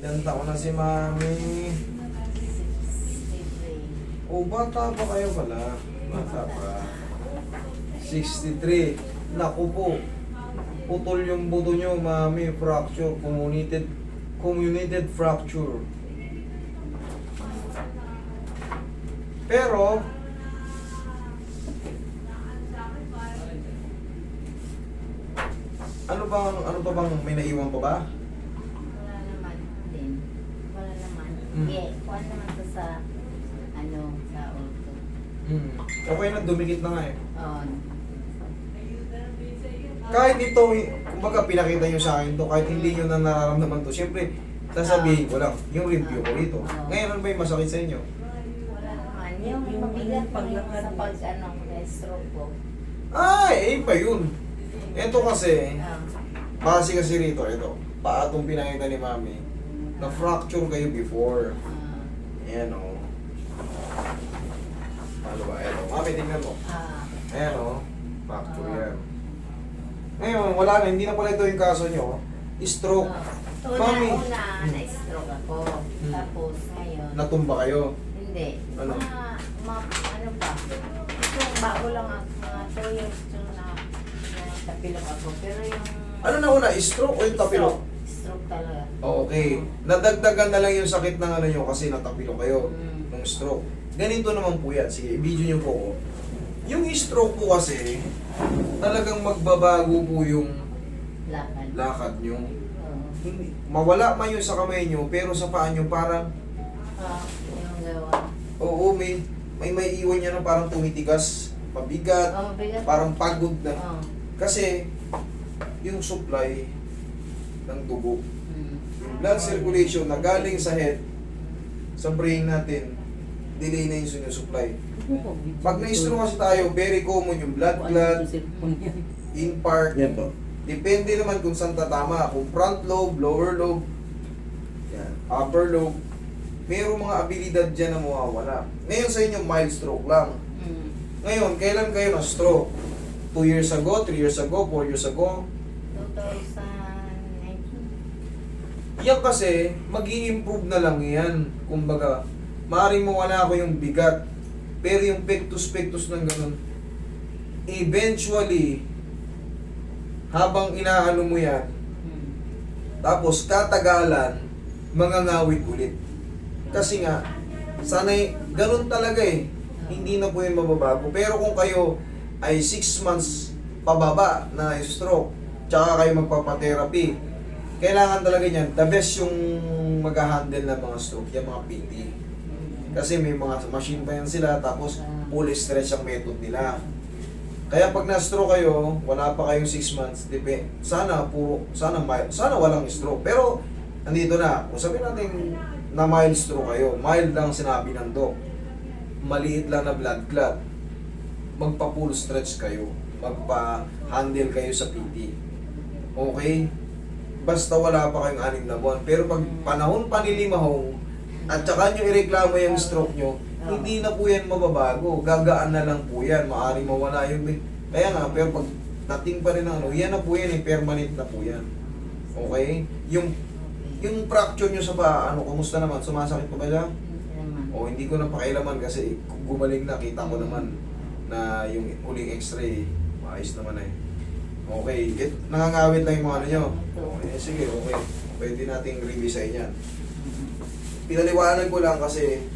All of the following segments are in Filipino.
Ilan taon na si Mami? O, bata pa kayo pala. Bata pa. 63. Naku po. Putol yung buto nyo, Mami. Fracture. Comminuted fracture. Pero, ano pa bang may naiwan pa ba? Wala naman din. Wala naman. Mm. Kuha naman to sa, sa auto. Okay na, dumikit na nga eh. Oo. Kahit ito, kumbaga pinakita nyo sa akin to, kahit hindi nyo na nararamdaman to, syempre, sasabihin ko lang, yung review ko rito. Ngayon, ano ba yung masakit sa inyo? Wala naman. Yung mabigat paglakad sa stroke ko. Ay, pa yun. Ito kasi, Ah. base kasi rito, ito, paatong pinakita ni Mami, na-fracture kayo before. Ayan o. Ano ba? Ito. Mami, tingnan mo. Ayan o. Fracture yan. Ngayon, wala na. Hindi na pala ito yung kaso nyo. Stroke. Mami. Una, na-stroke ako. Tapos ngayon, Natumba kayo. hindi. Ano? Ano ba? Yung bago lang ako, mga 2 years yung tapilok ako. Pero yung... Ano na una? Stroke o yung tapilok? Stroke talaga. Okay. Nadagdagan na lang yung sakit ng ano nyo kasi natapilok kayo. Mm. Ng stroke. Ganito naman po yan. Sige, i-video nyo po ko. Yung stroke po kasi, talagang magbabago po yung Lakad. lakad nyo. Oo. Hindi, mawala man yun sa kamay nyo, pero sa paa nyo parang, Yung gawa. oo, may iwan niya na parang tumitigas, mabigat, Mabigat. parang pagod na. Oo. Kasi, yung supply ng dugo, Mm. yung blood circulation na galing sa head, sa brain natin, delay na yung supply. Pag na-stroke kasi tayo, very common yung blood clot, infarct. Yan po. Depende naman kung saan tatama. Kung front lobe, lower lobe, yan, upper lobe. Mayroong mga abilidad dyan na mawawala. Ngayon sa inyo, mild stroke lang. Mm. Ngayon, kailan kayo na-stroke? 2 years ago, 3 years ago, 4 years ago? 2019. Yan kasi, mag-i-improve na lang yan. Kumbaga, maaaring mawala ko yung bigat. Pero yung pectus ng ganun, eventually, habang inaano mo yan, Mm. tapos katagalan, mangangawit ulit. Kasi nga, sanay, ganun talaga eh. Hindi na po yung mababago. Pero kung kayo ay 6 months pababa na stroke, tsaka kayo magpapatherapy, kailangan talaga niyan, the best yung mag-handle ng mga stroke, yung mga PT. Kasi may mga machine pa yan sila, tapos full stretch ang method nila. Kaya pag na-stroke kayo, wala pa kayong 6 months, sana walang stroke. Pero, andito na, kung sabihin natin na mild stroke kayo, mild lang sinabi ng doc, maliit lang na blood clot, magpa-full stretch kayo, magpa-handle kayo sa PT. Okay? Basta wala pa kayong 6 na buwan. Pero pag panahon pa nilimahong, at saka nyo ireklamo yung stroke nyo, hindi na po yan mababago. Gagaan na lang po yan. Maaaring mawala yung... Kaya nga, pero pag dating pa rin ang yan na po yan, permanent na po yan. Okay? Yung fracture nyo sa paa, kumusta naman? Sumasakit pa ba siya? O hindi ko na pakialaman kasi kung gumaling na, kita ko naman na yung huling x-ray, maayos naman eh. Okay, nangangawit lang yung mga ano nyo. Okay, sige, okay. Pwede nating revisayin yan. Pinaliwanag ko lang kasi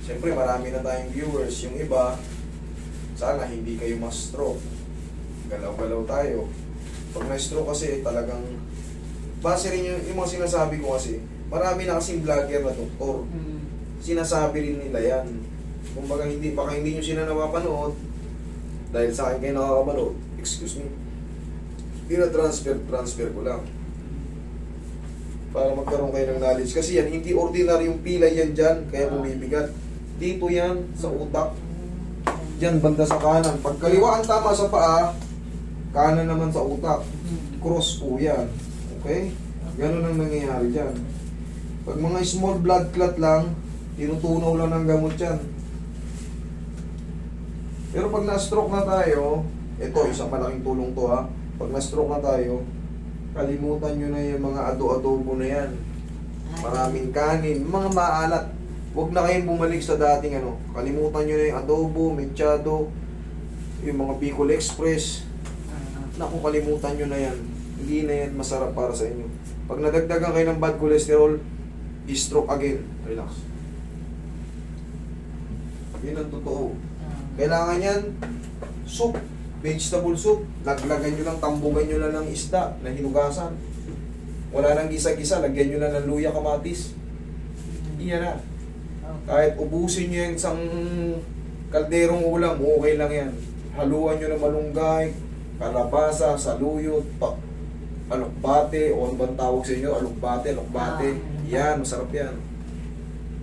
siyempre marami na tayong viewers. Yung iba, sana hindi kayo ma-stroke. Galaw-galaw tayo. Pag na-stroke kasi talagang base rin yung mga sinasabi ko kasi marami na kasing vlogger na doktor. Mm. Sinasabi rin nila yan. Kumbaga baka hindi nyo sila napapanood dahil sa akin kayo nakakapanood. Excuse me. Transfer ko lang. Para magkaroon kayo ng knowledge. Kasi yan, hindi ordinary yung pilay yan dyan, kaya bumibigat. Dito yan, sa utak. Dyan, banda sa kanan. Pag kaliwa ang tama sa paa, kanan naman sa utak. Cross po yan. Okay? Ganun ang nangyayari dyan. Pag mga small blood clot lang, tinutunaw lang ng gamot yan. Pero pag na-stroke na tayo, ito, isang malaking tulong to ha. Pag na-stroke na tayo, kalimutan nyo na yung mga ado-adobo na yan. Maraming kanin, mga maalat. Huwag na kayong bumalik sa dating ano. Kalimutan nyo na yung adobo, mechado, yung mga Bicol Express. Naku, kalimutan nyo na yan. Hindi na yan masarap para sa inyo. Pag nadagdagan kayo ng bad cholesterol, stroke again. Relax. Yun ang totoo. Kailangan yan, soup, vegetable soup. Laglagan nyo lang, tambugan nyo lang ng isda na hinugasan. Wala nang gisa-gisa, lagyan nyo lang ng luya, kamatis. Iyan na. Kahit ubusin nyo yung isang kalderong ulam, okay lang yan. Haluan nyo ng malunggay, kalabasa, saluyot, alokbate, o ano bang tawag sa inyo? Alokbate. Yan, masarap yan.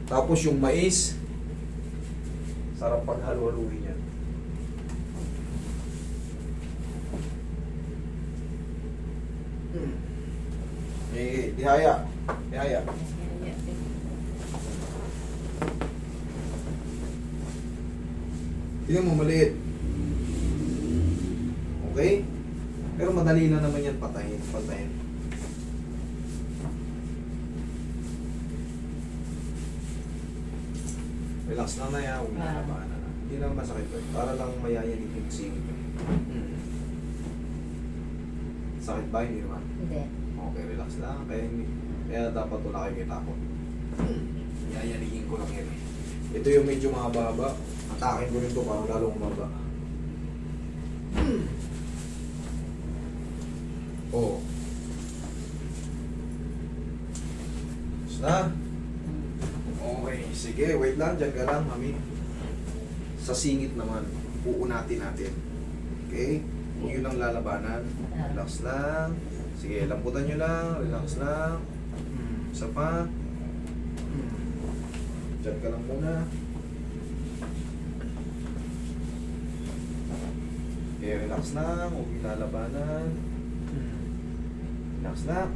Tapos yung mais, sarap pag halu-haluin yan. Dihaya. Tingnan mo, maliit. Okay? Pero madali lang naman yan patayin. Relax lang na yan, huwag na nabahan na. Hindi naman masakit ko. Para lang mayayanig yung singit. Sakit ba? Hindi naman. Hindi. Okay, relax lang. Kaya dapat wala kayo may takot. Yayanigin ko lang yan eh. Ito yung medyo mahaba-haba. Atakin ko rin ito para lalong umaba. Oh. Na? Okay, sige. Wait lang. Diyan ka lang, mami. Sa singit naman, uunatin natin. Okay? Huwag yun lang lalabanan. Relax lang. Sige, lamputan nyo lang. Relax lang. Isa pa. Diyan ka lang muna. Okay, relax lang. Huwag yung lalabanan. Relax lang.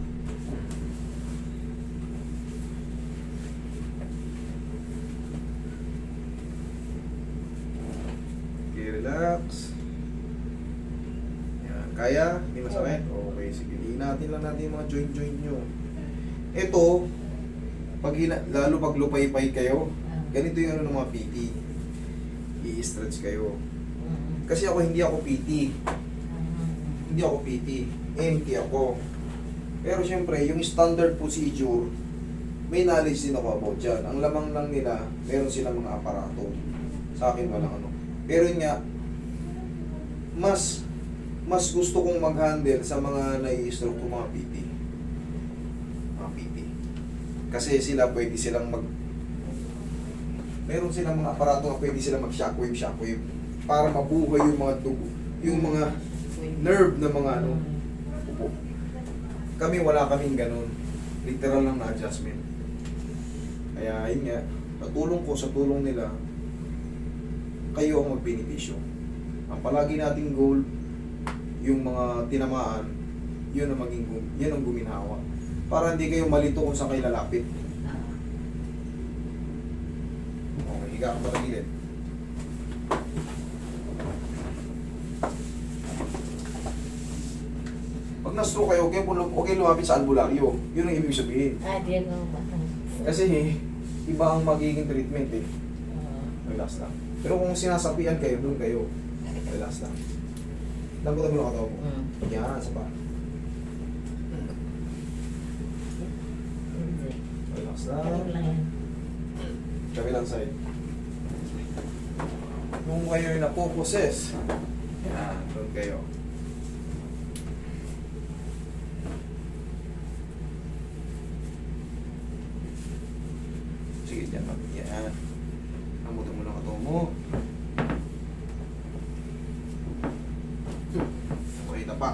Okay, relax. Yan. Kaya? Hindi masakit? Okay, sige. Natin lang natin yung mga joint nyo. Ito, lalo pag lupay-pay kayo, ganito yung ano ng mga PT. I-stretch kayo. Kasi hindi ako PT. Hindi ako PT. MT ako. Pero syempre, yung standard procedure, may knowledge din ako about dyan. Ang lamang lang nila, meron silang mga aparato. Sa akin walang ano. Pero yun nga, mas gusto kong mag-handle sa mga nai-stroke ko mga PT. Mga PT. Kasi sila pwede silang meron silang mga aparato na pwede silang mag-shockwave para mabuhay yung mga dugo, yung mga nerve na mga upo. Kami wala kaming ganun. Literal lang na adjustment. Kaya yun nga, sa tulong nila, kayo ang magbenepisyo. Ang palagi nating goal, yung mga tinamaan, yun ang guminhawa. Para hindi kayo malito kung saan kayo lalapit. Okay, higa ka pa na gilid. Pag na-stroke kayo, okay lumapit sa albularyo. Yun ang ibig sabihin. Diyan nga ba? Kasi iba ang magiging treatment eh. Relax lang. Pero kung sinasapian kayo, doon kayo. Relax lang. Lambutan mo lang katawan mo. Yan, sa pa. Relax lang. Kabilang side. Kung kayo yung napoposes, yan, doon kayo. Sige, dyan mami. Yan. Lambutan mo lang katawan mo. Okay na pa.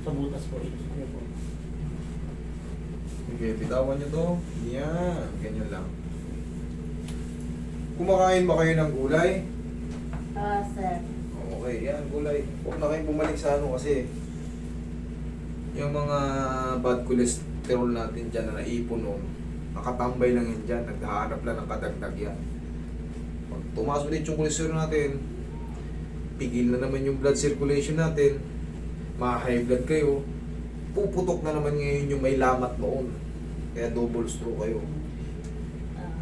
Sa butas po, ilusot niyo po. Okay, bitawan nyo to. Yan, ganyan lang. Kumakain ba kayo ng gulay? Sir. Okay, yan, gulay. Huwag na kayong bumalik sa ano kasi yung mga bad cholesterol natin dyan na naipon nakatambay lang yan dyan, naghahanap lang ng kadagdag yan. Pag tumaas ulit yung cholesterol natin, pigil na naman yung blood circulation natin, ma-high blood kayo, puputok na naman ngayon yung may lamat noon. Kaya double stroke kayo. Ah,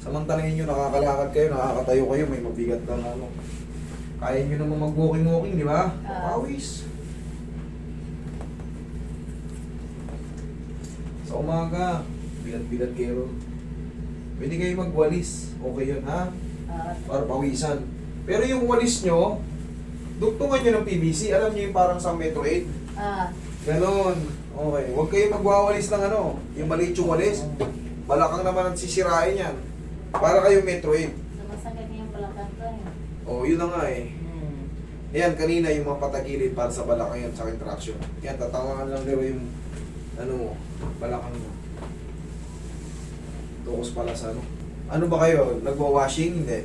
Samantalahin nyo, nakakalakad kayo, nakakatayo kayo, may mabigat na ano. Kaya nyo naman mag-walking-walking, di ba? Pawis. Sa umaga, bilat-bilat kayo. Pwede kayo magwalis. Okay yun, ha? Para pawisan. Pero yung walis nyo, dugtungan nyo ng PVC. Alam nyo yung parang sa Metro 8. Ganon. Okay. Huwag kayo magwawalis ng ano. Yung maliit yung walis. Balakang naman ang sisirain yan. Para kayo Metro 8. Sumasakit niya yung balakang ko eh. Oh, yun na nga eh. Yan, kanina yung mga patagilid para sa balakang yan sa traction. Yan, tatawangan lang nila yung ano mo, balakang mo. Tukos pala sa ano. Ano ba kayo? Nagwa-washing? Hindi.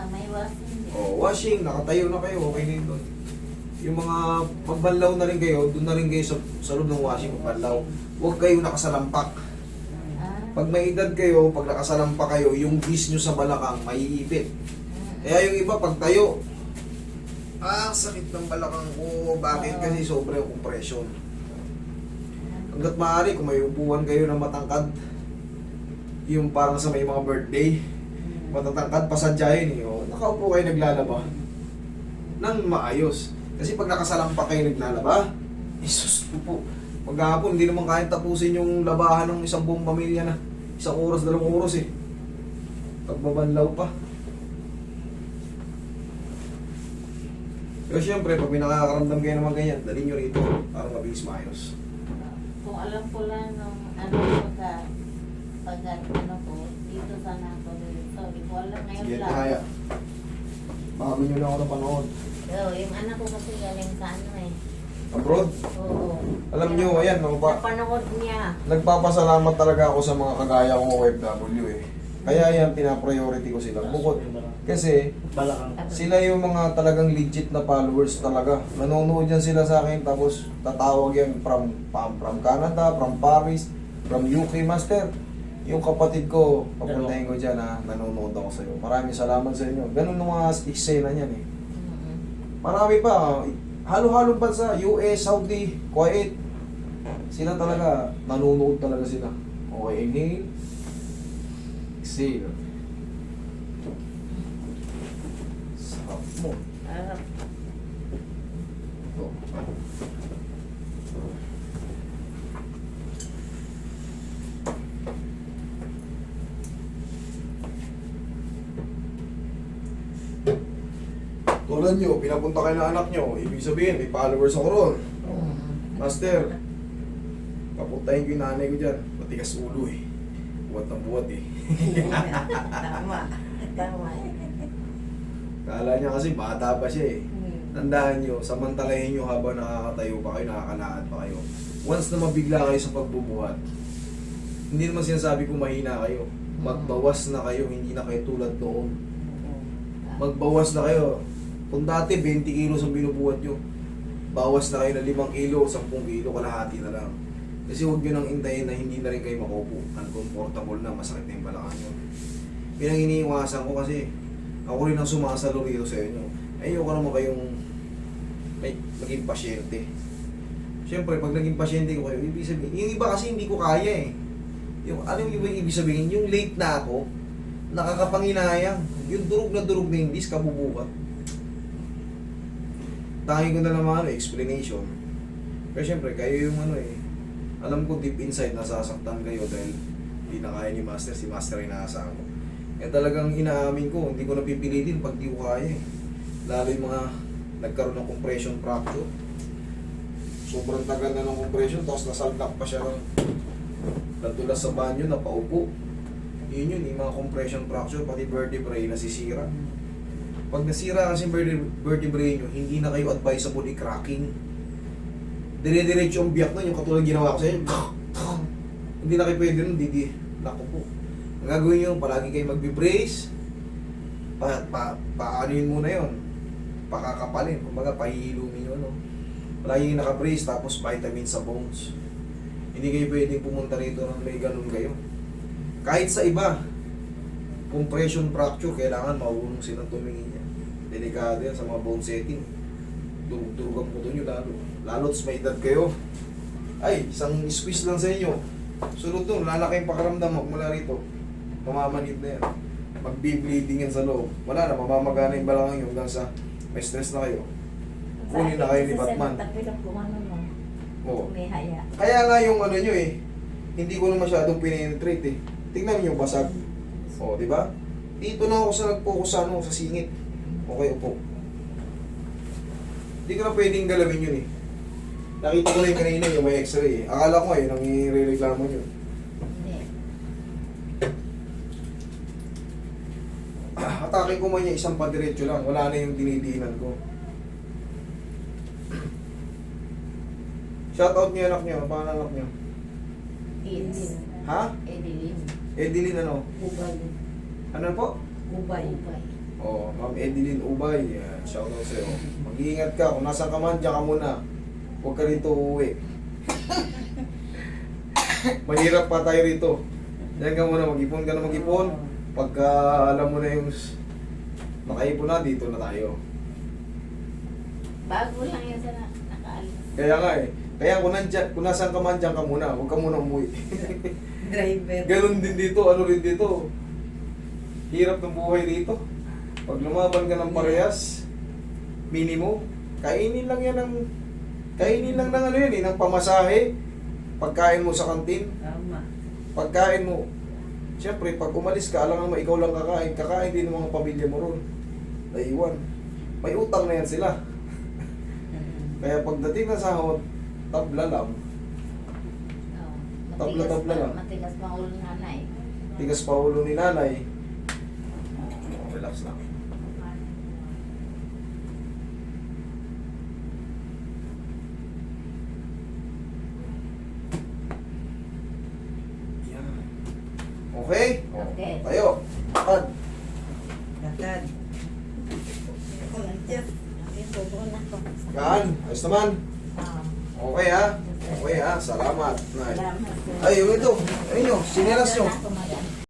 May washing din. Oh, washing, nakatayo na kayo, okay na yun doon. Yung mga magbanlaw na rin kayo, doon na rin kayo sa loob ng washing, magbanlaw. Huwag kayo nakasalampak. Pag may edad kayo, pag nakasalampak kayo, yung grease nyo sa balakang, maiipit. Kaya yung iba, pag tayo, sakit ng balakang ko. Bakit? Kasi sobrang compression. Hanggat maaari, kung may upuan kayo na matangkad, yung parang sa may mga birthday, matatangkad, pasadyahin eh. O, nakaupo kayo naglalaba nang maayos. Kasi pag nakasalampak kayo naglalaba, isus po. Maghapon, hindi naman kayang tapusin yung labahan ng isang buong pamilya na. Isang oras, 2 oras eh. Pagbabanlaw pa. Pero syempre, pag may nakakaramdam kayo naman ganyan, dalhin nyo rito para mabilis maayos. Kung alam ko lang nung ano pag ano ko, dito sana ako dito. Hindi ko alam ngayon Sige, lang. kaya. Bago nyo lang ako napanood. Yung anak ko kasi galing sa ano eh. Abroad? Oo. Alam nyo, ayan, Napanood niya. nagpapasalamat talaga ako sa mga kagaya kong OFW eh. Kaya yan, pinapriority ko sila. Bukod, kasi Balakang. sila yung mga talagang legit na followers talaga. Nanonood yan sila sa akin, tapos tatawag yan from Canada, from Paris, from UK, Master. Yung kapatid ko, papuntahin ko dyan ha, nanonood ako sa'yo. Maraming salamat sa inyo. Ganun yung mga eksena niyan eh. Marami pa, halo-halong bansa, US, Saudi, Kuwait. Sila talaga, nanonood talaga sila. Okay, inhale. Exhale. Sarap mo. Ito. Tulad nyo, pinapunta kayo ng anak nyo, ibig sabihin, may followers ako ron. Master, papuntahin ko yung nanay ko dyan, matigas ulo eh. Buwat ng buwat eh. Tama. Kala niya kasi bata pa siya eh. Tandaan nyo, samantalahin nyo habang nakakatayo pa kayo, nakakalakad pa kayo. Once na mabigla kayo sa pagbubuhat, hindi naman sinasabi ko mahina kayo. Magbawas na kayo, hindi na kayo tulad noon. Magbawas na kayo. Kung dati 20 kilos ang binubuhat nyo, bawas na kayo na 5 kilo, 10 kilo, kalahati na lang. Kasi huwag nyo nang intayin na hindi na rin kayo makupo. Uncomfortable na, masakit na yung balakang nyo. Yun ang iniiwasan ko kasi ako rin ang sumasalo rito sa inyo. Ayoko naman kayong maging pasyente. Siyempre, pag naging pasyente ko kayo, ibig sabihin, yung iba kasi hindi ko kaya eh. Yung, ano yung ibig sabihin? Yung late na ako, nakakapanginayang. Yung durog na yung disc, kabubukat. Tangin ko na naman explanation. Pero siyempre, kayo yung ano eh, alam ko deep inside nasasaktan kayo dahil hindi na kaya ni Master, si Master ay naasahan ko. Kaya talagang inaamin ko, hindi ko napipilitin pag di ko kaya eh. Lalo yung mga nagkaroon ng compression fracture. Sobrang tagal na ng compression, tapos nasaldak pa siya ng nadulas sa banyo, napaupo. Yun yung mga compression fracture, pati vertebrae nasisira. Pag nasira kasi vertebrae nyo, hindi na kayo advisable i-cracking. Dire-diretso ang biyak nun, yung katulad ginawa ko sa inyo. Hindi na kayo pwede nun, naku po. Ang gagawin nyo, palagi kayo magbe-brace. Paanuin muna yun. Pakakapalin, kumbaga pahihilumin nyo. No? Palagi naka-brace, tapos vitamin sa bones. Hindi kayo pwedeng pumunta rito nang may ganun kayo. Kahit sa iba, compression fracture, kailangan marunong silang tumingin niya. Delikado yan sa mga bone setting. Durug-durugan po doon yun lalo. Lalo't may edad kayo. Ay, isang squeeze lang sa inyo. Sunod doon, lalaki yung pakaramdam mo mula rito. Mamamanid na yan. Magbi-bleeding yan sa loob. Wala na, mamamagana yung balakang yun hanggang sa may stress na kayo. Kunin na kayo ni Batman. Oo. May haya. Kaya nga yung ano nyo eh, hindi ko na masyadong pinenetrate eh. Tingnan nyo yung basag. O, di ba? Dito na ako sa nag-focus sa ano, sa singit. Okay, upo. Hindi ko na pwedeng galawin yun eh. Nakita ko na yung kanina yung may x-ray eh. Akala ko eh, nangireklamo yun. Hindi. Atake ko man yung isang padiretso lang. Wala na yung dinidiinan ko. Shoutout niyo anak niyo. Paano anak niyo? It's Ha? Edeline. Edeline ano? Ubay. Ano po? Ubay. Oh, Ma'am Edeline Ubay. Yan, shoutout sa'yo. Mag-iingat ka. Kung nasaan ka man, diyan ka muna. Huwag ka rito uuwi. Mahirap pa tayo rito. Diyan ka muna. Mag-ipon ka na mag-ipon. Pagka alam mo na yung nakaipon na, dito na tayo. Bago lang yan sa nakaalis. Kaya nga eh. Kaya kung nasaan ka man, diyan ka muna. Huwag ka muna umuwi. Driver. Ganun din dito, ano rin dito. Hirap ng buhay dito. Pag lumaban ka ng parehas, minimum, kainin lang ng ano yan eh, ng pamasahe, pagkain mo sa kantin, Tama. pagkain mo. Siyempre, pag umalis ka, alam naman ikaw lang kakain din ng mga pamilya mo ron. Naiwan. May utang na yan sila. Kaya pagdating na sahod, tabla lang. Tabla-tabla lang. Matigas pa ulo ng nanay. Tigas pa ulo ni nanay. Relax lang. Yan. Okay? Okay. Tayo. Lakad. Gatad. Gaan. Ayos naman. Okay ha. Okay ha. Salamat. Nay. Ay, yung ito. Ayun nyo. Sinelas nyo.